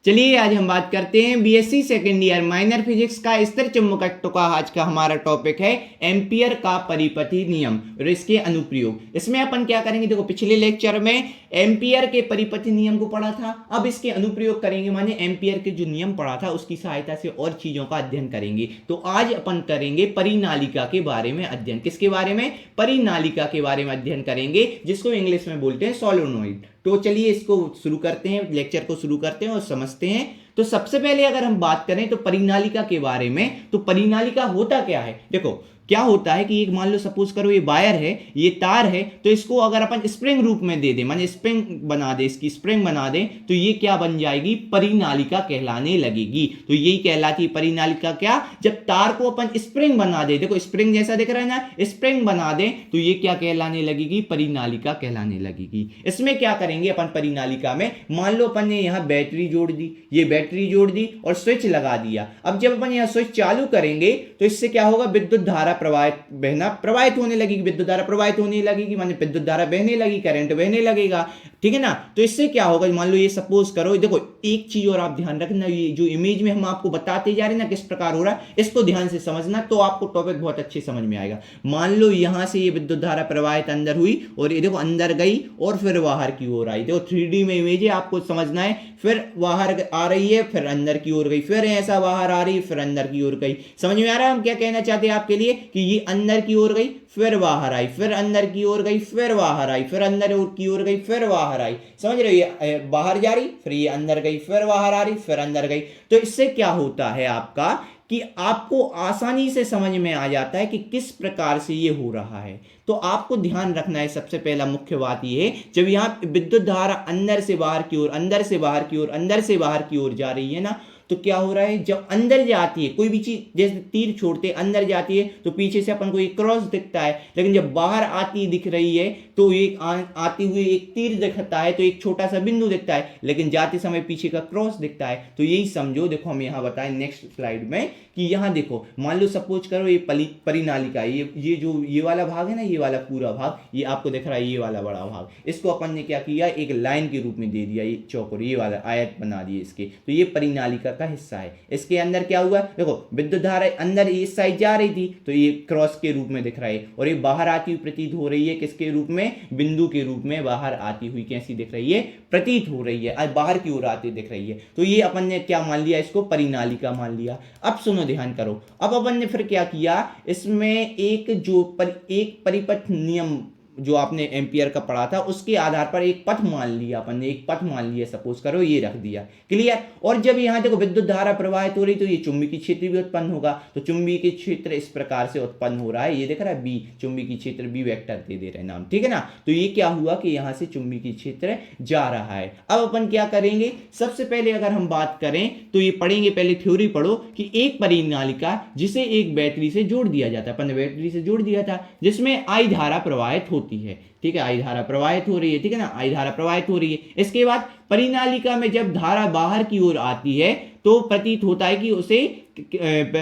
चलिए आज हम बात करते हैं BSc second year minor physics का स्थिर चुंबकत्व का। आज का हमारा टॉपिक है एम्पियर का परिपथी नियम और इसके अनुप्रयोग। इसमें अपन क्या करेंगे, देखो पिछले लेक्चर में एम्पियर के परिपथी नियम को पढ़ा था, अब इसके अनुप्रयोग करेंगे, माने एम्पियर के जो नियम पढ़ा था उसकी सहायता से और चीजों का अध्ययन करेंगे। तो आज अपन करेंगे परिनालिका के बारे में अध्ययन। किसके बारे में? परिनालिका के बारे में अध्ययन करेंगे, जिसको इंग्लिश में बोलते हैं सोलेनोइड। तो चलिए इसको शुरू करते हैं, लेक्चर को शुरू करते हैं और समझते हैं। तो सबसे पहले अगर हम बात करें तो परिनालिका के बारे में, तो परिनालिका होता क्या है? देखो क्या होता है कि एक मान लो सपोज करो ये वायर है, ये तार है, तो इसको अगर अपन स्प्रिंग रूप में दे दें, माने स्प्रिंग बना दे, इसकी स्प्रिंग बना दें, तो ये क्या बन जाएगी? परिनालिका कहलाने लगेगी। तो यही कहलाती है परिनालिका। क्या? जब तार को अपन स्प्रिंग बना दे, देखो स्प्रिंग जैसा दिख रहा है ना, स्प्रिंग बना दे तो ये क्या कहलाने लगेगी? परिनालिका कहलाने लगेगी। इसमें क्या करेंगे अपन परिनालिका में, मान लो अपन ने यहां बैटरी जोड़ दी, ये बैटरी जोड़ दी और स्विच लगा दिया। अब जब अपन यहां स्विच चालू करेंगे तो इससे क्या होगा? विद्युत धारा प्रवाहित होने लगेगी, विद्युत धारा प्रवाहित होने लगेगी, माने विद्युत धारा बहने लगी, करंट बहने लगेगा, ठीक है ना। तो इससे क्या होगा, मान लो ये सपोज करो, देखो एक चीज और आप ध्यान रखना, ये जो इमेज में हम आपको बताते जा रहे हैं ना किस प्रकार हो रहा है, इसको ध्यान से समझना तो आपको टॉपिक बहुत अच्छे समझ में आएगा। मान लो यहां से ये विद्युत धारा प्रवाहित अंदर हुई और ये देखो अंदर गई और फिर बाहर की ओर आई। देखो 3D में इमेज है, आपको समझना है। फिर बाहर आ रही है, फिर अंदर की ओर गई, फिर ऐसा बाहर आ रही है, फिर अंदर की ओर गई। समझ में आ रहा है हम क्या कहना चाहते हैं आपके लिए? कि ये अंदर की ओर गई, फिर बाहर आई, फिर अंदर की ओर गई, फिर बाहर आई, फिर अंदर की ओर गई, फिर बाहर आई। समझ रहे हो? ये बाहर जा रही, फिर ये अंदर गई, फिर बाहर आ रही, फिर अंदर गई। तो इससे क्या होता है आपका कि आपको आसानी से समझ में आ जाता है कि किस प्रकार से ये हो रहा है। तो आपको ध्यान रखना है, सबसे पहला मुख्य बात ये है, जब यहां विद्युत धारा अंदर से बाहर की ओर, अंदर से बाहर की ओर, अंदर से बाहर की ओर जा रही है ना, तो क्या हो रहा है, जब अंदर जाती है कोई भी चीज, जैसे तीर छोड़ते अंदर जाती है तो पीछे से अपन को एक क्रॉस दिखता है, लेकिन जब बाहर आती दिख रही है तो एक आती हुई एक तीर दिखता है, तो एक छोटा सा बिंदु दिखता है, लेकिन जाते समय पीछे का क्रॉस दिखता है। तो यही समझो, देखो हम यहां बताएं नेक्स्ट स्लाइड में कि यहां देखो, मान लो सपोज करो ये परिनालिका, ये जो ये वाला भाग है ना, ये वाला पूरा भाग, ये आपको दिख रहा है, ये वाला बड़ा भाग, इसको अपन ने क्या किया, एक लाइन के रूप में दे दिया, ये चौकोर, ये वाला आयत बना दिए इसके। तो ये परिनालिका का हिस्सा है। इसके अंदर क्या हुआ, देखो विद्युत धारा अंदर इस साइड जा रही थी तो ये क्रॉस के रूप में दिख रहा है, और ये बाहर आती हुई प्रतीत हो रही है किसके रूप में? बिंदु के रूप में बाहर आती हुई कैसी दिख रही है? प्रतीत हो रही है, आज बाहर की ओर आती दिख रही है। तो ये अपन ने क्या मान लिया? इसको परिनालिका मान लिया। अब सुनो, ध्यान करो, अब अपन ने फिर क्या किया, इसमें एक परिपथ नियम जो आपने एम्पियर का पढ़ा था उसके आधार पर एक पथ मान लिया, अपन ने एक पथ मान लिया, सपोज करो ये रख दिया, क्लियर। और जब यहां देखो विद्युत धारा प्रवाहित हो रही तो ये चुंबकीय क्षेत्र भी उत्पन्न होगा। तो चुंबकीय क्षेत्र इस प्रकार से उत्पन्न हो रहा है, ये दिख रहा है बी, चुंबकीय क्षेत्र बी वेक्टर दे रहे हैं नाम, ठीक है ना। तो ये क्या हुआ कि यहां से चुंबकीय क्षेत्र जा रहा है। अब अपन क्या करेंगे, सबसे पहले अगर हम बात करें तो ये पढ़ेंगे, पहले थ्योरी पढ़ो कि एक परिनालिका जिसे एक बैटरी से जोड़ दिया जाता है, अपन ने बैटरी से जोड़ दिया था, जिसमें आई धारा प्रवाहित होती है, ठीक है, आई धारा प्रवाहित हो रही है, ठीक है ना, आई धारा प्रवाहित हो रही है। इसके बाद परिनालिका में जब धारा बाहर की ओर आती है तो प्रतीत होता है कि उसे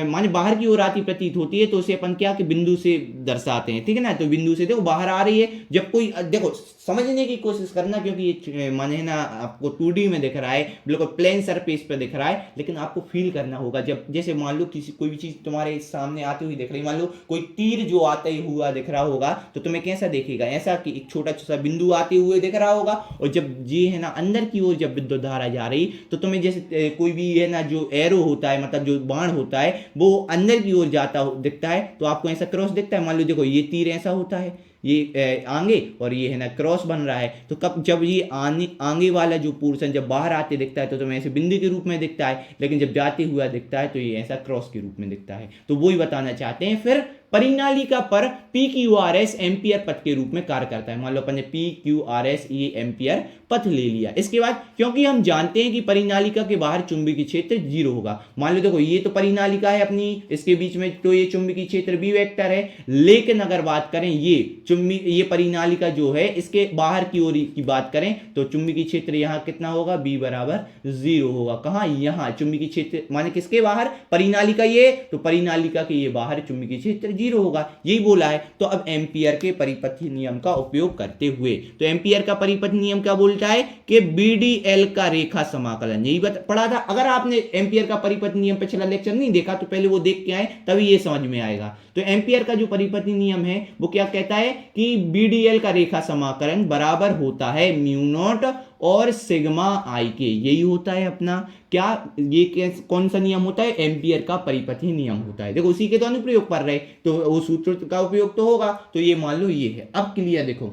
माने बाहर की ओर आती प्रतीत होती है, तो उसे अपन क्या कि बिंदु से दर्शाते हैं, ठीक है ना। तो बिंदु से देखो बाहर आ रही है, जब कोई, देखो समझने की कोशिश करना, क्योंकि ये माने ना आपको 2D में दिख रहा है, बिल्कुल प्लेन सरफेस पे दिख रहा है, लेकिन आपको फील करना होगा जब, जैसे मान लो कोई भी चीज तुम्हारे सामने आती हुई दिख रही, मान लो कोई तीर जो आता ही हुआ दिख रहा होगा, तो तुम्हें कैसा देखेगा? ऐसा कि एक छोटा सा बिंदु आते हुए दिख रहा होगा, और जब ये है ना अंदर की ओर जब विद्युत धारा जा रही तो तुम्हें जैसे कोई भी है ना जो एरो होता है, मतलब जो बाण होता है वो अंदर की ओर जाता दिखता है, तो आपको ऐसा क्रॉस दिखता है। मान लो देखो ये तीर ऐसा होता है, ये आगे, और ये है ना क्रॉस बन रहा है। तो कब जब ये आगे वाला जो पोर्शन जब बाहर आते दिखता है तो तुम्हें ऐसे बिंदु के रूप में दिखता है, लेकिन जब जाते हुआ दिखता है तो ये ऐसा क्रॉस के रूप में दिखता है। तो वो ही बताना चाहते हैं। फिर परिनालिका पर PQRS एम्पियर पथ के रूप में कार्य करता है। मान लो अपन ने PQRS ये एम्पियर पथ ले लिया। इसके बाद क्योंकि हम जानते हैं कि परिनालिका के बाहर चुंबकीय क्षेत्र 0 होगा, मान लो देखो ये तो परिनालिका है अपनी, इसके बीच में तो ये चुंबकीय क्षेत्र B वेक्टर है, लेकिन अगर बात करें ये परिनालिका जो है इसके बाहर की ओर की बात करें तो चुंबकीय क्षेत्र यहाँ कितना होगा? B बराबर 0 होगा। कहां? यहाँ चुंबकीय क्षेत्र, माने किसके बाहर? परिनालिका ये, तो परिनालिका के ये बाहर चुंबकीय क्षेत्र जीरो होगा, यही बोला है। तो अब एम्पियर के परिपथी नियम का उपयोग करते हुए, तो एम्पियर का परिपथी नियम क्या बोलता है कि BDL का रेखा समाकलन, यही पढ़ा था। अगर आपने एम्पियर का परिपथी नियम पिछला लेक्चर नहीं देखा तो पहले वो देख के आए, तभी ये समझ में आएगा। तो एम्पियर का जो परिपथी नियम है वो क्या कहता है कि BDL का रेखा समाकलन बराबर होता है म्यू नॉट और सिग्मा आई के, यही होता है अपना क्या, ये कौन सा नियम होता है, एम्पियर का परिपथी नियम होता है। देखो उसी के तो अनुप्रयोग कर रहे, तो वो सूत्र का उपयोग तो होगा, तो ये मान लो ये है। अब क्लियर, देखो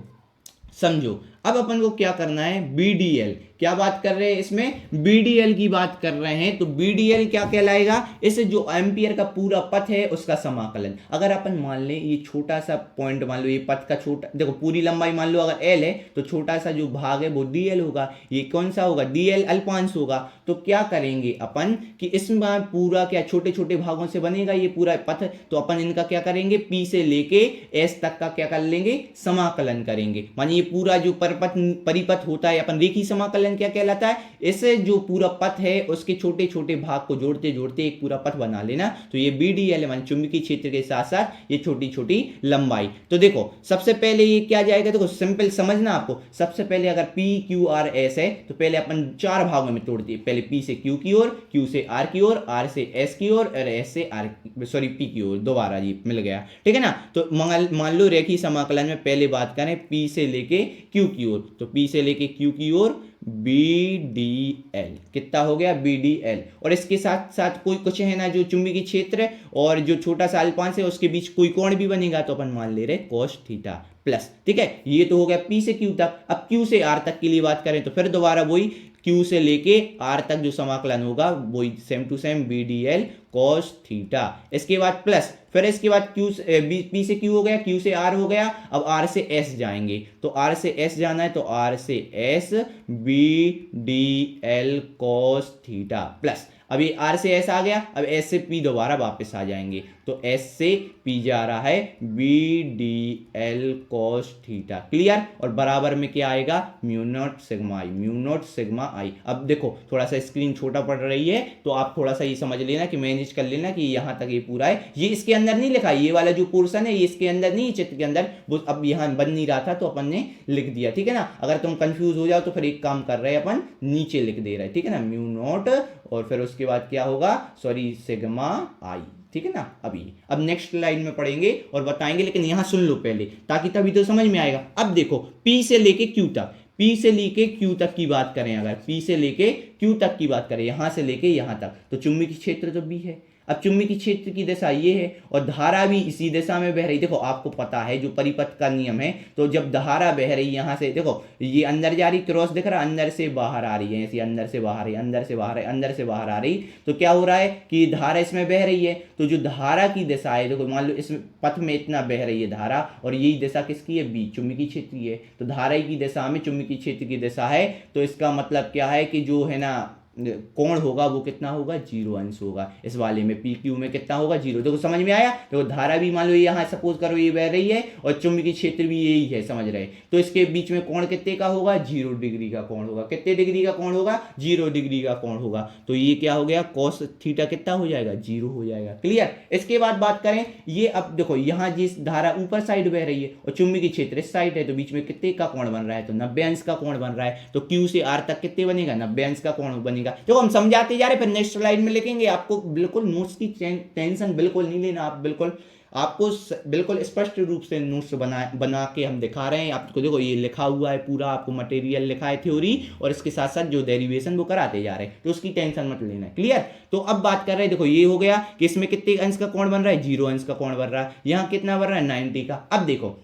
समझो, अब अपन को क्या करना है, BDL, क्या बात कर रहे हैं इसमें, BDL की बात कर रहे हैं। तो BDL क्या कहलाएगा, इस जो एम्पियर का पूरा पथ है उसका समाकलन। अगर अपन मान लें ये छोटा सा पॉइंट, मान लो ये पथ का छोटा, देखो पूरी लंबाई मान लो अगर L है तो छोटा सा जो भाग है वो DL होगा, ये कौन सा होगा, DL अल्पांश होगा। तो क्या करेंगे अपन कि इसमें पूरा क्या छोटे छोटे भागों से बनेगा ये पूरा पथ, तो अपन इनका क्या करेंगे, P से लेके S तक का क्या कर लेंगे, समाकलन करेंगे। मानिए ये पूरा जो परिपथ होता है, अपन रेखीय समाकलन क्या कहलाता है, इसे जो पूरा पथ है उसके छोटे छोटे भाग को जोड़ते जोड़ते एक पूरा पथ बना लेना। तो ये BDL मान चुंबकीय क्षेत्र के साथ साथ ये छोटी छोटी लंबाई। तो देखो सबसे पहले ये क्या जाएगा, देखो सिंपल समझना आपको। सबसे पहले अगर P Q R S है तो पहले अपन चार भागों में तोड़ दिए, पहले P से Q की ओर, Q से R की ओर, R से S की ओर और S से P की ओर, दोबारा जी मिल गया, ठीक है ना। तो मान लो रेखीय समाकलन में पहले बात करें P से लेके Q की ओर, तो P से लेके Q की ओर BDL, कितना हो गया BDL। और इसके साथ साथ कोई कुछ है ना जो चुंबकीय क्षेत्र और जो छोटा सा अल्पांश है उसके बीच कोई कोण भी बनेगा, तो अपन मान ले रहे cos थीटा प्लस, ठीक है। ये तो हो गया P से Q तक। अब Q से R तक के लिए बात करें तो फिर दोबारा वही Q से लेके R तक जो समाकलन होगा वही same to same BDL cos theta. इसके बाद प्लस, फिर इसके बाद P से Q हो गया, Q से R हो गया, अब R से S जाएंगे, तो R से S जाना है तो R से S BDL cos theta plus, अब ये R से S आ गया, अब S से P दोबारा वापस आ जाएंगे, तो S से P जा रहा है BDL cos थीटा, क्लियर। और बराबर में क्या आएगा, म्यू नॉट सिग्मा आई, म्यू नॉट सिग्मा आई। अब देखो थोड़ा सा स्क्रीन छोटा पड़ रही है तो आप थोड़ा सा ये समझ लेना कि मैनेज कर लेना कि यहाँ तक ये पूरा है, ये इसके अंदर नहीं लिखा, ये वाला जो पोर्शन है ये इसके अंदर नहीं, चित्र के अंदर, वो अब यहाँ बन नहीं रहा था तो अपन ने लिख दिया, ठीक है ना। अगर तुम कंफ्यूज हो जाओ तो फिर एक काम कर रहे हैं अपन नीचे लिख दे रहे हैं, ठीक है ना, म्यू नॉट और फिर उसके बाद क्या होगा, सॉरी सिग्मा आई, ठीक है ना। अब नेक्स्ट लाइन में पढ़ेंगे और बताएंगे, लेकिन यहां सुन लो पहले ताकि तभी तो समझ में आएगा। अब देखो P से लेके Q तक, P से लेके Q तक की बात करें, अगर P से लेके Q तक की बात करें, यहां से लेके यहां तक, तो चुंबकीय क्षेत्र तो B है। अब चुंबकीय क्षेत्र की दिशा ये है और धारा भी इसी दिशा में बह रही। देखो आपको पता है जो परिपथ का नियम है, तो जब धारा बह रही यहां से, देखो ये अंदर जा रही, क्रॉस दिख रहा, अंदर से बाहर आ रही है, ऐसी अंदर से बाहर है, अंदर से बाहर है, अंदर से बाहर आ रही, तो क्या हो रहा है कि धारा इसमें बह रही है। तो जो धारा की दिशा है, देखो मान लो इस पथ में इतना बह रही है धारा और यही दिशा किसकी है, बी, चुंबकीय क्षेत्र की है। तो धारा की दिशा में चुंबकीय क्षेत्र की दिशा है, तो इसका मतलब क्या है कि जो है ना कोण होगा वो कितना होगा, 0 अंश होगा। इस वाले में PQ में कितना होगा, 0। देखो समझ में आया। देखो धारा भी मान लो यहाँ सपोज करो ये बह रही है और चुंबकीय क्षेत्र भी यही है, समझ रहे, तो इसके बीच में कोण कितने का होगा, 0 डिग्री का कोण होगा। कितने डिग्री का कोण होगा, 0 डिग्री का कोण होगा। तो ये क्या हो गया, cos थीटा कितना हो जाएगा, 0 हो जाएगा, क्लियर। इसके बाद बात करें ये, अब देखो यहाँ जिस धारा ऊपर साइड बह रही है और चुंबकीय क्षेत्र इस साइड है, तो बीच में कितने का कोण बन रहा है, तो 90 अंश का कोण बन रहा है। तो Q से R तक कितने बनेगा, 90 अंश का कोण बनेगा। देखो हम समझाते जा रहे, फिर नेक्स्ट स्लाइड में लिखेंगे। आपको बिल्कुल नोट्स की टेंशन बिल्कुल नहीं लेना, आपको बिल्कुल स्पष्ट रूप से नोट्स बना के हम दिखा रहे हैं आपको। देखो ये लिखा हुआ है पूरा, आपको मटेरियल लिखा है थ्योरी, और इसके साथ साथ जो डेरिवेशन वो कराते जा रहे हैं, तो उसकी टेंशन मत लेना, क्लियर। तो अब बात कर रहे हैं, देखो ये हो गया कि इसमें कितने अंश का कोण बन रहा है, 0 अंश का कोण बन रहा है। यहाँ कितना बन रहा है, 90 का। अब देखो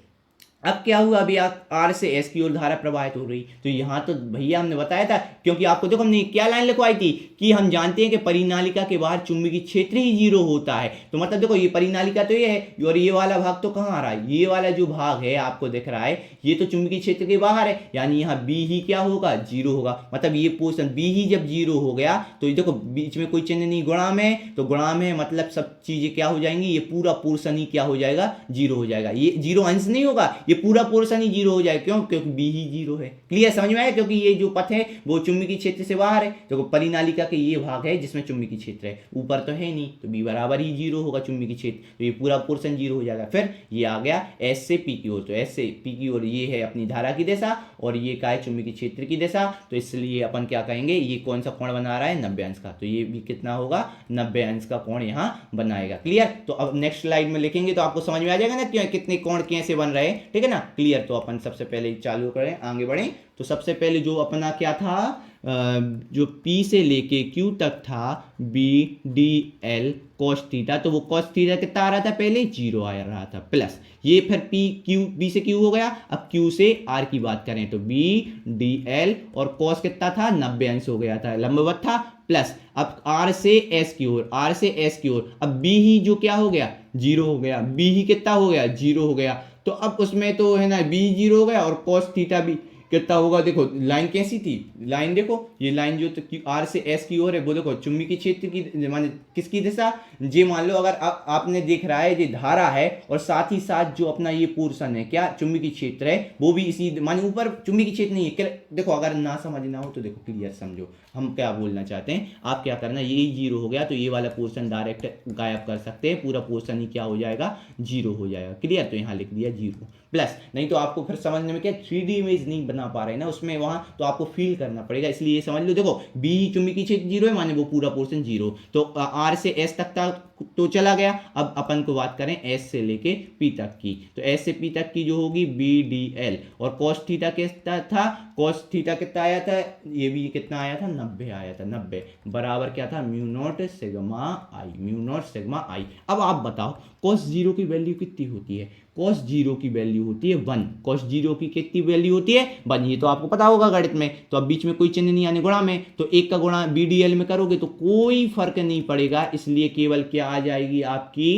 अब क्या हुआ, अभी R से S की ओर धारा प्रवाहित हो रही, तो यहाँ तो भैया हमने बताया था, क्योंकि आपको देखो हमने क्या लाइन लिखवाई थी कि हम जानते हैं कि परिनालिका के बाहर चुंबकीय क्षेत्र ही 0 होता है। तो मतलब देखो ये परिनालिका तो ये है, और ये वाला भाग तो कहाँ आ रहा है, ये वाला जो भाग है आपको दिख रहा है ये तो चुंबकीय क्षेत्र के बाहर है, यानी यहाँ B ही क्या होगा, 0 होगा। मतलब ये पोर्शन B ही जब 0 हो गया तो देखो बीच में कोई चिन्ह नहीं, गुणा में, तो गुणा में मतलब सब चीजें क्या हो जाएंगी, ये पूरा पोर्शन ही क्या हो जाएगा, 0 हो जाएगा। ये 0 अंश नहीं होगा, ये पूरा पोर्शन ही जीरो हो जाएगा। क्यों? क्योंकि बी ही जीरो है। क्लियर, समझ में आया? क्योंकि ये जो पथ है वो चुंबकीय क्षेत्र से बाहर है, तो परिनालिका के ये भाग है जिसमें चुंबकीय क्षेत्र है, ऊपर तो है नहीं, तो बी बराबर ही जीरो होगा चुंबकीय क्षेत्र, तो ये पूरा पोर्शन जीरो हो जाएगा। फिर ये आ गया एस से पी की ओर, तो एस से पी की ओर ये है अपनी धारा की दिशा और ये का है चुंबकीय क्षेत्र की दिशा, तो इसलिए अपन क्या कहेंगे, ये कौन सा कोण बना रहा है, 90 अंश का, तो ये भी कितना होगा, 90 अंश का कोण यहाँ बनाएगा। क्लियर, तो अब नेक्स्ट स्लाइड में लिखेंगे तो आपको समझ में आ जाएगा ना कि कितने कोण कैसे बन रहे हैं। ठीक है ना? क्लियर, तो अपन सबसे पहले चालू करें, आगे बढ़ें। तो सबसे पहले जो अपना क्या था, जो P से लेके Q तक था BDL cos थीटा, तो वो cos थीटा कितना आ रहा था, पहले 0 आ रहा था, प्लस ये फिर B से Q हो गया। अब Q से R की बात करें तो BDL और cos कितना था, 90 अंश हो गया था, लंबवत था, प्लस अब R से S की ओर, R से S की ओर, अब B ही जो क्या हो गया, 0 हो गया, B ही कितना हो गया, 0 हो गया। तो अब उसमें तो है ना B 0 हो गया और cos थीटा भी कितना होगा। देखो लाइन कैसी थी, लाइन देखो, ये लाइन जो तो आर से एस की ओर है, वो देखो चुंबकीय क्षेत्र की माने किसकी दिशा, जे मान लो अगर आपने देख रहा है ये धारा है और साथ ही साथ जो अपना ये पोर्शन है क्या, चुंबकीय क्षेत्र है, वो भी इसी माने ऊपर चुंबकीय क्षेत्र नहीं है। देखो अगर ना समझना हो तो देखो क्लियर समझो हम क्या बोलना चाहते हैं। आप क्या करना, ये 0 हो गया तो ये वाला पोर्शन डायरेक्ट गायब कर सकते हैं, पूरा पोर्शन ही क्या हो जाएगा, 0 हो जाएगा। क्लियर, तो यहाँ लिख दिया 0 प्लस, नहीं तो आपको फिर समझने में क्या 3D इमेज नहीं बना पा रहे ना उसमें, वहां तो आपको फील करना पड़ेगा, इसलिए ये समझ लो। देखो बी चुंबकीय क्षेत्र 0 है माने वो पूरा पोर्शन 0, तो आर से एस तक तो चला गया। अब अपन को बात करें एस से लेके पी तक की, तो एस से पी तक की जो होगी BDL और cos थीटा कितना था, cos थीटा कितना आया था, ये भी कितना आया था, 90 आया था, 90 बराबर क्या था, म्यू नॉट सिग्मा आई, म्यू नॉट सिग्मा आई। अब आप बताओ cos 0 की वैल्यू कितनी होती है, cos 0 की वैल्यू होती है 1, cos 0 की कितनी वैल्यू होती है 1, ये तो आपको पता होगा गणित में, तो अब बीच में कोई चिन्ह नहीं आने गुणा में, तो एक का गुणा BDL में करोगे तो कोई फर्क नहीं पड़ेगा, इसलिए केवल क्या आ जाएगी आपकी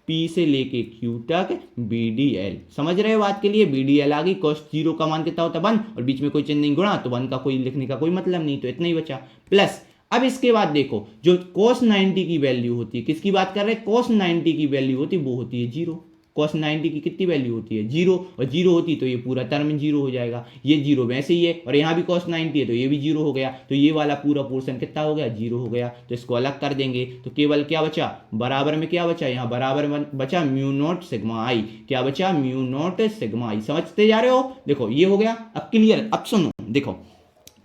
P से लेके Q तक BDL। समझ रहे हो बात के लिए, BDL आ गई, cos 0 का मान कितना होता है 1 और बीच में कोई चिन्ह नहीं गुणा, तो 1 का कोई लिखने का कोई मतलब नहीं, तो इतना ही बचा, प्लस अब इसके बाद देखो जो cos 90 की वैल्यू होती है, किसकी बात कर रहे हैं, cos 90 की वैल्यू होती है वो होती है 0, cos 90 की कितनी वैल्यू होती है 0, और 0 होती तो ये पूरा टर्म 0 हो जाएगा, ये 0 वैसे ही है और यहाँ भी cos 90 है तो ये भी 0 हो गया, तो ये वाला पूरा पोर्शन कितना हो गया, 0 हो गया। तो इसको अलग कर देंगे तो केवल क्या बचा, बराबर में क्या बचा, यहाँ बराबर में बचा म्यू नॉट सिग्मा आई, क्या बचा, म्यू नॉट सिग्मा आई। समझते जा रहे हो, देखो ये हो गया। अब क्लियर, अब सुनो देखो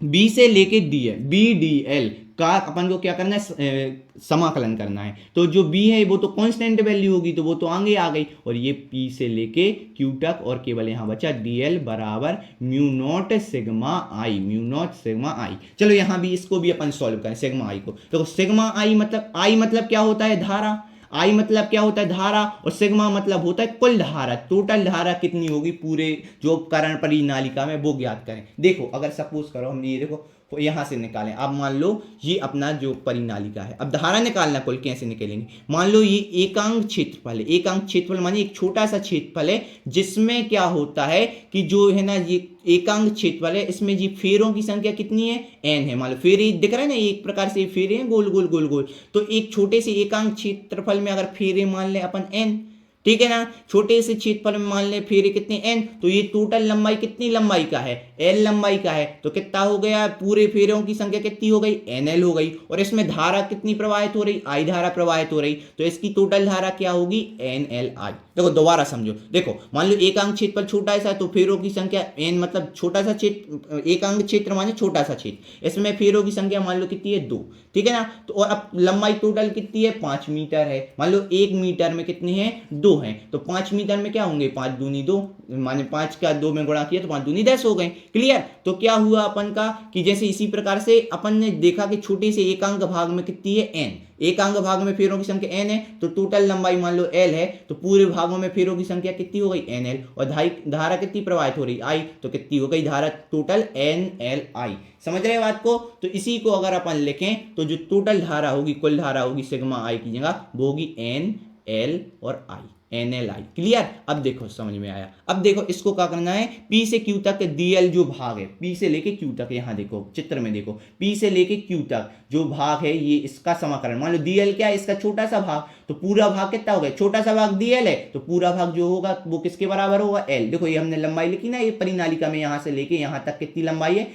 B से लेके BDL का अपन को क्या करना है, समाकलन करना है, तो जो B है वो तो कांस्टेंट वैल्यू होगी तो वो तो आगे आ गई, और ये P से लेके Q तक और केवल यहाँ बचा DL बराबर म्यू नॉट सिग्मा आई, म्यू नॉट सिग्मा आई। चलो यहाँ भी इसको भी अपन सॉल्व करें सिग्मा आई को, तो सिग्मा आई मतलब क्या होता है, धारा, आई मतलब क्या होता है, धारा, और सिग्मा मतलब होता है कुल धारा, टोटल धारा कितनी होगी पूरे जो कर्ण परिनालिका में, वो ज्ञात करें। देखो अगर सपोज करो हमने ये देखो यहां से निकालें, अब मान लो ये अपना जो परिनालिका है, अब धारा निकालना कुल कैसे निकलेंगे, मान लो ये एकांक क्षेत्रफल है, एकांक क्षेत्रफल माने एक छोटा सा क्षेत्रफल है जिसमें क्या होता है कि जो है ना ये एकांक क्षेत्रफल है, इसमें जी फेरों की संख्या कितनी है, n है, मान लो फेरे दिख रहा है ना, एक प्रकार से फेरे हैं गोल गोल गोल गोल, तो एक छोटे से एकांक क्षेत्रफल में अगर फेरे मान ले अपन n, ठीक है ना, छोटे से क्षेत्रफल में मान ले फेरे कितने n, तो ये टोटल लंबाई कितनी लंबाई का है, l लंबाई का है, तो कितना हो गया, पूरे फेरों की संख्या कितनी हो गई, nl हो गई, और इसमें धारा कितनी प्रवाहित हो रही, I धारा प्रवाहित हो रही, तो इसकी टोटल धारा क्या होगी, nli। देखो दोबारा समझो, देखो मान लो एकांक क्षेत्रफल छोटा सा, तो फेरों की संख्या n मतलब छोटा सा क्षेत्र, एकांक क्षेत्र माने छोटा सा क्षेत्र, इसमें फेरों की संख्या मान लो कितनी है 2, ठीक है ना, तो और अब लंबाई टोटल कितनी है 5 मीटर है, मान लो 1 मीटर में कितनी है 2 है, तो 5 मीटर में क्या होंगे 5 दूनी 2, माने 5 का 2 में गुणा किया तो 5 दूनी 10 हो गए। क्लियर, तो क्या हुआ अपन का कि जैसे इसी प्रकार से अपन ने देखा कि छोटे से एकांक भाग में कितनी है n, एकांक भाग में फेरों की संख्या n है, तो टोटल लंबाई मान लो l है, तो पूरे भागों में फेरों की संख्या कितनी हो गई nl, और धारा कितनी प्रवाहित हो रही I, तो कितनी हो गई धारा टोटल nli। समझ रहे बात को, तो इसी को अगर अपन लिखें तो जो टोटल धारा होगी, कुल धारा होगी सिग्मा I की जगह वो होगी nl और I। NLI। क्लियर? अब देखो समझ में आया। अब देखो इसको क्या करना है, P से Q तक DL जो भाग है, P से लेके Q तक, यहां देखो चित्र में देखो, P से लेके Q तक जो भाग है ये इसका समाकलन, मान लो DL क्या है, इसका छोटा सा भाग, तो पूरा भाग कितना होगा, छोटा सा भाग DL है, तो पूरा भाग जो होगा वो किसके बराबर होगा, L। देखो ये हमने लंबाई लिखी ना, ये परिनालिका में यहां से लेके यहां तक कितनी लंबाई है,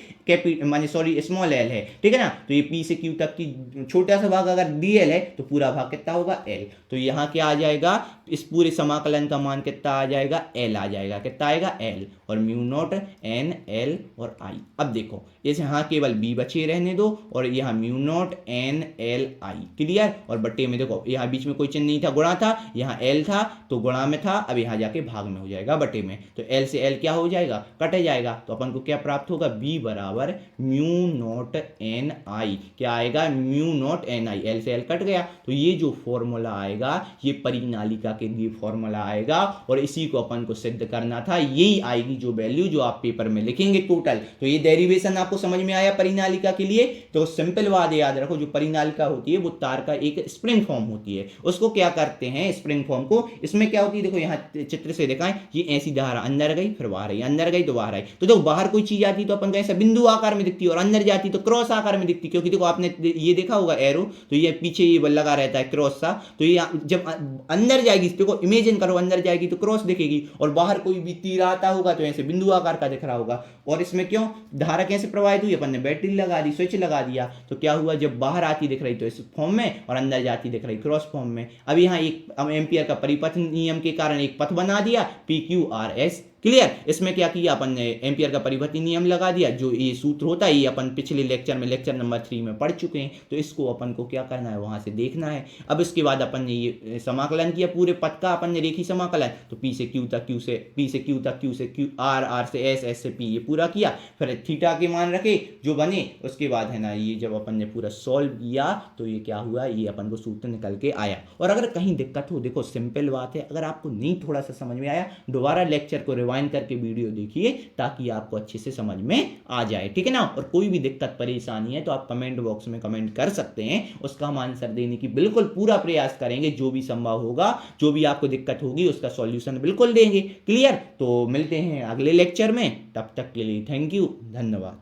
माने सॉरी स्मॉल l है, ठीक है ना। तो ये P से Q तक की छोटा सा भाग अगर DL है तो पूरा भाग कितना होगा, L। तो यहाँ क्या आ जाएगा, इस पूरे समाकलन का मान कितना आ जाएगा, L आ जाएगा। कितना आएगा, L, और म्यू नॉट N L और I। अब देखो इस यहाँ केवल B बचे रहने दो, और यहाँ mu naught N L I। Clear? और बट्टे में देखो यहाँ बीच में कोई चिन्ह नहीं था, गुणा था, यहाँ L था तो गुणा में था, अब यहाँ जाके भाग में हो जाएगा बटे में, तो L से L क्या हो जाएगा, कट जाएगा। तो अपन को क्या प्राप्त होगा, B बराबर म्यू नॉट N I। क्या आएगा, mu naught N I। L से L कट गया, तो ये जो फॉर्मूला आएगा ये परिनालिका के लिए फॉर्मूला आएगा, और इसी को अपन को सिद्ध करना था। यही आएगी जो वैल्यू जो आप पेपर में लिखेंगे टोटल। तो ये डेरिवेशन आपको समझ में आया परिनालिका के लिए। तो सिंपल बात याद रखो, जो परिनालिका होती है वो तार का एक स्प्रिंग फॉर्म होती है, उसको क्या करते हैं, स्प्रिंग फॉर्म को, इसमें क्या होती है, देखो यहाँ चित्र से दिखाएं, ये ऐसी धारा अंदर गई फिर बाहर आई, अंदर गई तो बाहर आई। तो देखो बाहर कोई चीज आती तो अपन को ऐसा बिंदु आकार में दिखती है, और अंदर जाती तो क्रॉस आकार में दिखती, क्योंकि देखो आपने ये देखा होगा एरो, तो ये पीछे ये लगा रहता है क्रॉस सा, तो ये जब अंदर जाएगी, देखो इमेजिन करो अंदर जाएगी तो क्रॉस दिखेगी, और बाहर कोई भी तीर आता होगा तो ऐसे बिंदु आकार का दिख रहा होगा। और इसमें क्यों, धारा कैसे प्रवाहित हुई, अपन ने बैटरी लगा दी, स्विच लगा दिया, तो क्या हुआ, जब बाहर आती दिख रही तो इस फॉर्म में, और अंदर जाती दिख रही क्रॉस फॉर्म में। अब यहाँ एक एम्पियर का परिपथ नियम के कारण एक पथ बना दिया, PQRS। क्लियर? इसमें क्या किया अपन ने, एम्पियर का परिपथी नियम लगा दिया, जो ये सूत्र होता है ये अपन पिछले लेक्चर में, लेक्चर नंबर 3 में पढ़ चुके हैं, तो इसको अपन को क्या करना है, वहां से देखना है। अब इसके बाद अपन ने ये समाकलन किया पूरे पथ का, अपन ने रेखी समाकलन, तो P से Q तक, Q से P से Q तक, Q से Q, R, R से S, S से P, ये पूरा किया, फिर थीटा के मान रखे जो बने, उसके बाद है ना ये जब अपन ने पूरा सॉल्व किया तो ये क्या हुआ, ये अपन को सूत्र निकल के आया। और अगर कहीं दिक्कत हो, देखो सिंपल बात है, अगर आपको नहीं थोड़ा सा समझ में आया, दोबारा लेक्चर को रिवाइंड करके वीडियो देखिए ताकि आपको अच्छे से समझ में आ जाए, ठीक है ना। और कोई भी दिक्कत परेशानी है तो आप कमेंट बॉक्स में कमेंट कर सकते हैं, उसका हम आंसर देने की बिल्कुल पूरा प्रयास करेंगे, जो भी संभव होगा, जो भी आपको दिक्कत होगी उसका सॉल्यूशन बिल्कुल देंगे। क्लियर? तो मिलते हैं अगले लेक्चर में, तब तक के लिए थैंक यू, धन्यवाद।